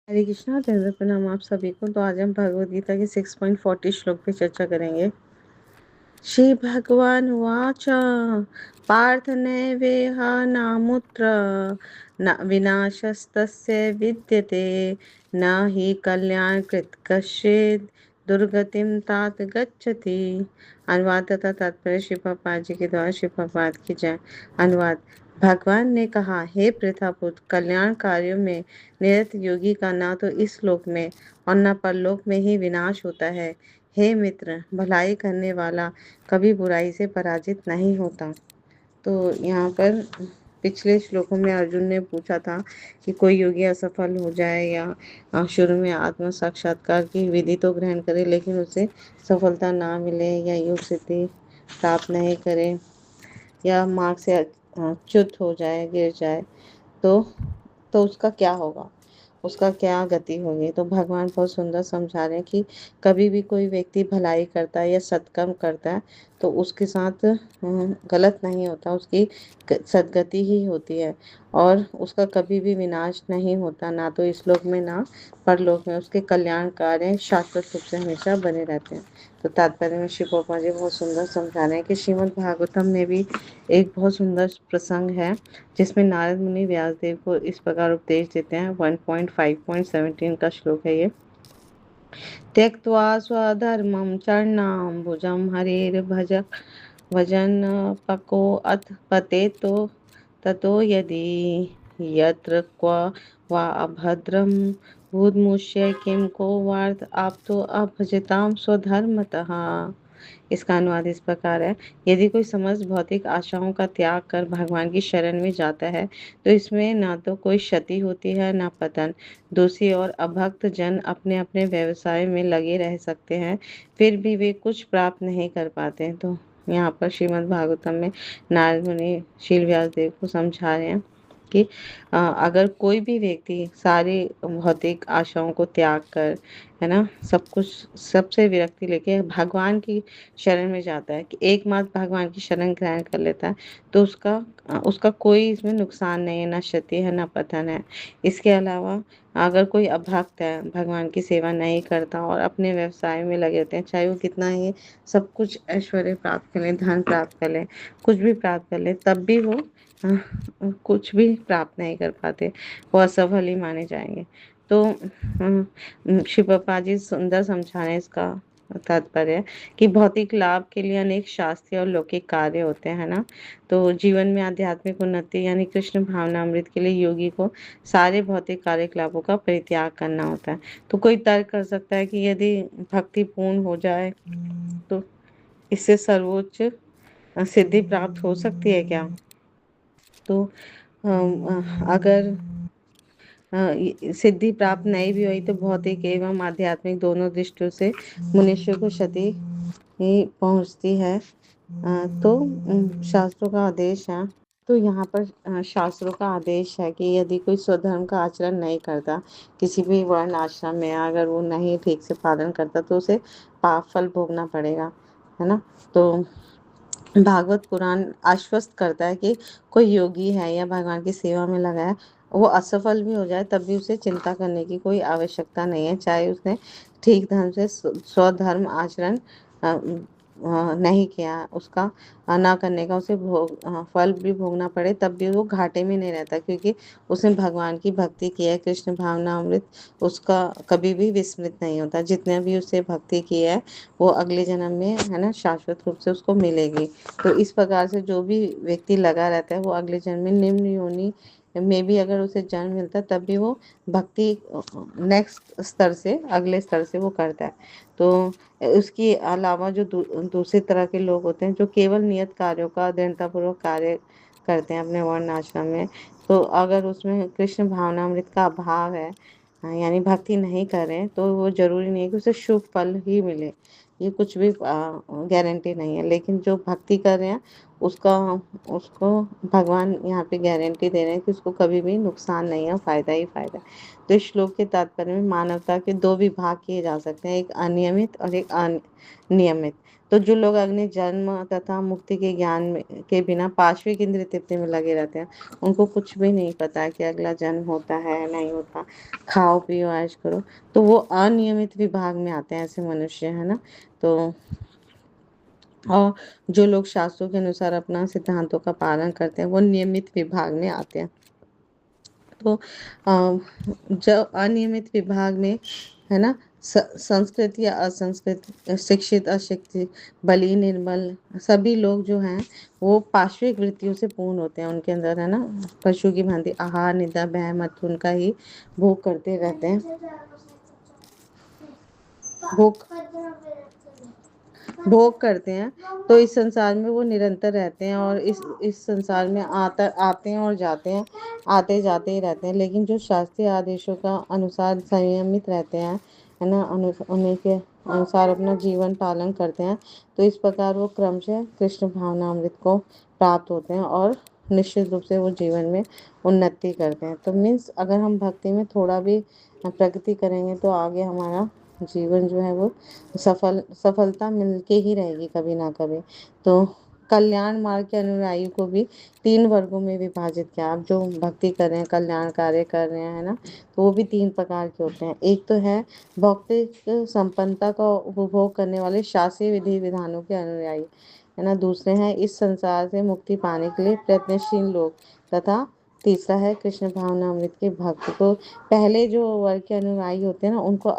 हरे कृष्णा दंड प्रणाम आप सभी को। तो आज हम भगवद गीता के 6.40 श्लोक पे चर्चा करेंगे। श्री भगवान वाच पार्थ नैवेह नामुत्र न विनाशस्तस्य विद्यते न हि कल्याणकृत कश्चित् दुर्गतिम तात गच्छति। अनुवाद तथा तात्पर्य श्री प्रभुपाद जी के द्वारा। श्री प्रभुपाद की जय। अनुवाद। भगवान ने कहा, हे पृथापुत्र, कल्याण कार्यों में निरत योगी का न तो इस लोक में और न परलोक में ही विनाश होता है। हे मित्र, भलाई करने वाला कभी बुराई से पराजित नहीं होता। तो यहाँ पर पिछले श्लोकों में अर्जुन ने पूछा था कि कोई योगी असफल हो जाए या शुरू में आत्म साक्षात्कार की विधि तो ग्रहण करे लेकिन उसे सफलता ना मिले या योग सिद्धि प्राप्त नहीं करे या मार्ग से च्युत हो जाए, गिर जाए, तो उसका क्या होगा, उसका क्या गति होगी। तो भगवान बहुत सुंदर समझा रहे हैं कि कभी भी कोई व्यक्ति भलाई करता है या सत्कर्म करता है तो उसके साथ गलत नहीं होता, उसकी सदगति ही होती है और उसका कभी भी विनाश नहीं होता, ना तो इस लोक में ना परलोक में। उसके कल्याण कार्य शाश्वत रूप से हमेशा बने रहते हैं। तो तात्पर्य में श्री गोपाल जी बहुत सुंदर समझा रहे हैं कि श्रीमद् भागवतम में भी एक बहुत सुंदर प्रसंग है जिसमें नारद मुनि व्यासदेव को इस प्रकार उपदेश देते हैं। 1.5.17 का श्लोक है ये। त्यक्त्वा स्वधर्मं चरणाम्बुजं हरेर्भज भजन पको अथ पतेतो ततो यदि यत्र क्व वा अभद्रं भूद्मुष्य किं को वार्थ आप्तो अभजतां स्वधर्मतः। इसका अनुवाद इस प्रकार है, यदि कोई समस्त भौतिक आशाओं का त्याग कर भगवान की शरण में जाता है तो इसमें ना तो कोई क्षति होती है ना पतन। दूसरी ओर अभक्त जन अपने अपने व्यवसाय में लगे रह सकते हैं, फिर भी वे कुछ प्राप्त नहीं कर पाते। तो यहाँ पर श्रीमद् भागवतम में नारद मुनि शील व्यास देव को समझा रहे हैं कि अगर कोई भी व्यक्ति सारी भौतिक आशाओं को त्याग कर, है ना, सब कुछ सबसे विरक्ति लेके भगवान की शरण में जाता है कि एकमात्र भगवान की शरण ग्रहण कर लेता है तो उसका कोई इसमें नुकसान नहीं है, ना क्षति है ना पतन है। इसके अलावा अगर कोई अभक्त है, भगवान की सेवा नहीं करता और अपने व्यवसाय में लगे रहते हैं, चाहे वो कितना ही सब कुछ ऐश्वर्य प्राप्त कर ले, धन प्राप्त कर ले, कुछ भी प्राप्त कर ले, तब भी वो कुछ भी प्राप्त नहीं कर पाते, वो असफल ही माने जाएंगे। तो शिव बाबा जी सुंदर समझा रहे हैं इसका तात्पर्य कि भौतिक लाभ के लिए अनेक शास्त्रीय और लौकिक कार्य होते हैं ना। तो जीवन में आध्यात्मिक उन्नति यानी कृष्ण भावना अमृत के लिए योगी को सारे भौतिक कार्यकलापों का परित्याग करना होता है। तो कोई तर्क कर सकता है कि यदि भक्ति पूर्ण हो जाए तो इससे सर्वोच्च सिद्धि प्राप्त हो सकती है क्या। तो अगर सिद्धि प्राप्त नहीं भी हुई तो भौतिक एवं आध्यात्मिक दोनों दृष्टियों से मनुष्य को क्षति ही पहुंचती है। तो शास्त्रों का आदेश है, तो यहाँ पर शास्त्रों का आदेश है कि यदि कोई स्वधर्म का आचरण नहीं करता, किसी भी वर्ण आश्रम में अगर वो नहीं ठीक से पालन करता तो उसे पाप फल भोगना पड़ेगा, है ना। तो भागवत पुराण आश्वस्त करता है कि कोई योगी है या भगवान की सेवा में लगा है, वो असफल भी हो जाए तब भी उसे चिंता करने की कोई आवश्यकता नहीं है, चाहे उसने ठीक ढंग से स्वधर्म आचरण नहीं किया, उसका ना करने का उसे फल भी भोगना पड़े तब भी वो घाटे में नहीं रहता, क्योंकि उसने भगवान की भक्ति की है। कृष्ण भावना अमृत उसका कभी भी विस्मृत नहीं होता, जितने भी उससे भक्ति की है वो अगले जन्म में, है ना, शाश्वत रूप से उसको मिलेगी। तो इस प्रकार से जो भी व्यक्ति लगा रहता है वो अगले जन्म में निम्न योनि में भी अगर उसे जन्म मिलता है तब भी वो भक्ति नेक्स्ट स्तर से, अगले स्तर से वो करता है। तो उसके अलावा जो दूसरे तरह के लोग होते हैं जो केवल नियत कार्यों का दृढ़तापूर्वक कार्य करते हैं अपने वर्ण आश्रम में, तो अगर उसमें कृष्ण भावनामृत का अभाव है, यानी भक्ति नहीं कर रहे हैं, तो वो जरूरी नहीं है कि उसे शुभ फल ही मिले, ये कुछ भी गारंटी नहीं है। लेकिन जो भक्ति कर रहे हैं उसका उसको भगवान यहाँ पे गारंटी दे रहे हैं कि उसको कभी भी नुकसान नहीं है, फायदा ही फायदा है। तो इस श्लोक के तात्पर्य में मानवता के दो विभाग किए जा सकते हैं, एक अनियमित और एक अनियमित। तो जो लोग अग्नि जन्म तथा मुक्ति के ज्ञान में के बिना पाशविक इंद्रिय तृप्ति में लगे रहते हैं, उनको कुछ भी नहीं पता कि अगला जन्म होता है नहीं होता, खाओ पियो ऐश करो, तो वो अनियमित विभाग में आते हैं ऐसे मनुष्य, है ना। तो और जो लोग शास्त्रों के अनुसार अपना सिद्धांतों का पालन करते हैं वो नियमित विभाग में आते हैं। तो जब अनियमित विभाग में, है ना, संस्कृत या असंस्कृत, शिक्षित अशिक्षित, बली निर्बल, सभी लोग जो हैं वो पाश्विक वृत्तियों से पूर्ण होते हैं। उनके अंदर, है ना, पशु की भांति आहार निद्रा भय मत उनका ही भोग करते रहते हैं। भोग भोग करते हैं। तो इस संसार में वो निरंतर रहते हैं और इस संसार में आते हैं और जाते हैं, आते जाते ही रहते हैं। लेकिन जो शास्त्रीय आदेशों का अनुसार संयमित रहते हैं, है ना, उन्हीं के अनुसार अपना जीवन पालन करते हैं, तो इस प्रकार वो क्रमशः कृष्ण भावनामृत को प्राप्त होते हैं और निश्चित रूप से वो जीवन में उन्नति करते हैं। तो मीन्स अगर हम भक्ति में थोड़ा भी प्रगति करेंगे तो आगे हमारा जीवन जो है वो सफलता मिलके ही रहेगी कभी ना कभी। तो कल्याण मार्ग के अनुयायी को भी 3 वर्गों में विभाजित किया। आप जो भक्ति कर रहे हैं, कल्याण कार्य कर रहे हैं, है ना, तो वो भी 3 प्रकार के होते हैं। एक तो है भौतिक संपन्नता का उपभोग करने वाले शास्त्रीय विधि विधानों के अनुयायी, है ना। दूसरे हैं इस संसार से मुक्ति पाने के लिए प्रयत्नशील लोग, तथा तीसरा है कृष्ण भावना अमृत के भक्त। तो पहले जो वर्ग के अनुयायी होते हैं ना, उनको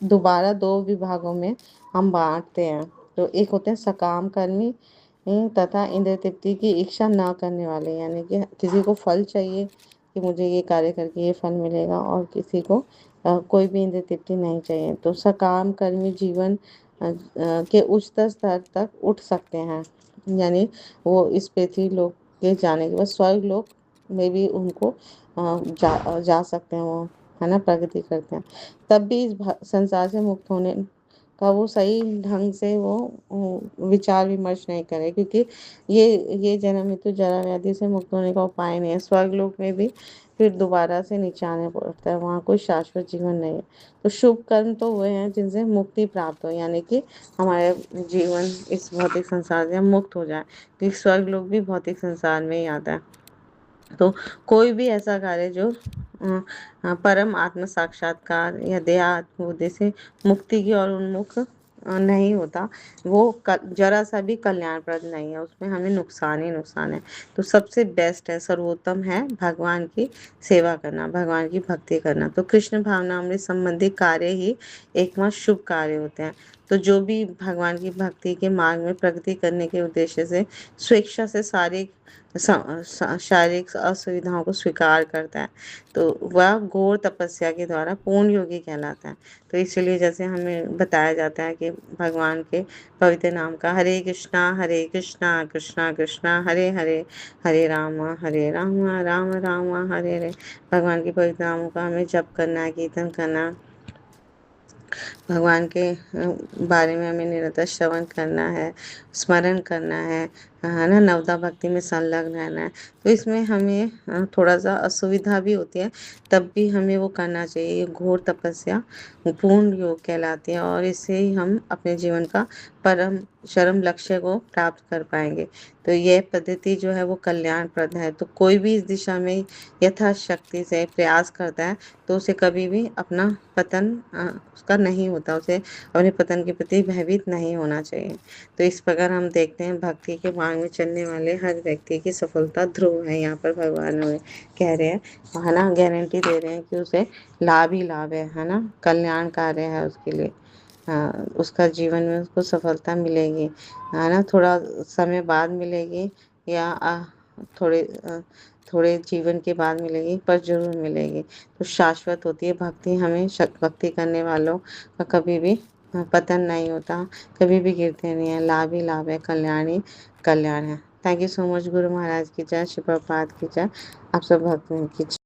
दोबारा 2 विभागों में हम बांटते हैं। तो एक होते हैं सकाम कर्मी तथा इंद्रिय तृप्ति की इच्छा ना करने वाले, यानी कि किसी को फल चाहिए कि मुझे ये कार्य करके ये फल मिलेगा, और किसी को कोई भी इंद्रिय तृप्ति नहीं चाहिए। तो सकाम कर्मी जीवन के उच्चतर स्तर तक उठ सकते हैं, यानी वो इस पृथ्वी लोक के जाने के बाद स्वर्ग लोक में भी उनको जा सकते हैं वो, है ना, प्रगति करते हैं। तब भी इस संसार से मुक्त होने का वो सही ढंग से वो विचार विमर्श नहीं करे, क्योंकि ये जन्म में तो जरा व्याधि से मुक्त होने का उपाय नहीं है। स्वर्ग लोक में भी फिर दोबारा से नीचे आने पड़ता है, वहाँ कोई शाश्वत जीवन नहीं है। तो शुभ कर्म तो वो हैं जिनसे मुक्ति प्राप्त हो, यानी कि हमारे जीवन इस भौतिक संसार से मुक्त हो जाए, क्योंकि स्वर्ग लोक भी भौतिक संसार में ही आता है। तो कोई भी ऐसा कार्य जो परम आत्म साक्षात्कार या देहात्म बुद्धि से मुक्ति की ओर उन्मुख नहीं होता, वो जरा सा भी कल्याणप्रद नहीं है, उसमें हमें नुकसान ही नुकसान है। तो सबसे बेस्ट है, सर्वोत्तम है भगवान की सेवा करना, भगवान की भक्ति करना। तो कृष्ण भावनामृत संबंधी कार्य ही एकमात्र शुभ कार्य होते हैं। तो जो भी भगवान की भक्ति के मार्ग में प्रगति करने के उद्देश्य से स्वेच्छा से शारीरिक असुविधाओं को स्वीकार करता है, तो वह घोर तपस्या के द्वारा पूर्ण योगी कहलाता है। तो इसलिए जैसे हमें बताया जाता है कि भगवान के पवित्र नाम का हरे कृष्णा कृष्णा कृष्णा हरे हरे, हरे राम राम राम हरे हरे। भगवान के पवित्र नामों का हमें जप करना है, कीर्तन करना, भगवान के बारे में हमें निरंतर श्रवण करना है, स्मरण करना है ना, नवदा भक्ति में संलग्न रहना है। तो इसमें हमें थोड़ा सा असुविधा भी होती है, तब भी हमें वो करना चाहिए। ये घोर तपस्या पूर्ण योग कहलाती है, और इससे ही हम अपने जीवन का परम चरम लक्ष्य को प्राप्त कर पाएंगे। तो यह पद्धति जो है वो कल्याणप्रद है। तो कोई भी इस दिशा में यथाशक्ति से प्रयास करता है तो उसे कभी भी अपना पतन उसका नहीं होता, उसे अपने पतन के प्रति भयभीत नहीं होना चाहिए। तो इस प्रकार हम देखते हैं भक्ति के मार्ग में चलने वाले हर व्यक्ति की सफलता ध्रुव है। यहाँ पर भगवान हमें कह रहे हैं, है ना, गारंटी दे रहे हैं कि उसे लाभ ही लाभ है ना, कल्याण कार्य है उसके लिए। उसका जीवन में उसको सफलता मिलेगी, है ना, थोड़ा समय बाद मिलेगी या थोड़े जीवन के बाद मिलेगी, पर जरूर मिलेगी। तो शाश्वत होती है भक्ति। हमें भक्ति करने वालों का कभी भी पतन नहीं होता, कभी भी गिरते नहीं है, लाभ ही लाभ है, कल्याण ही कल्याण है। Thank you so much. Guru Maharaj की जय, श्री प्रभुपाद की जय, आप सब भक्तों की जय।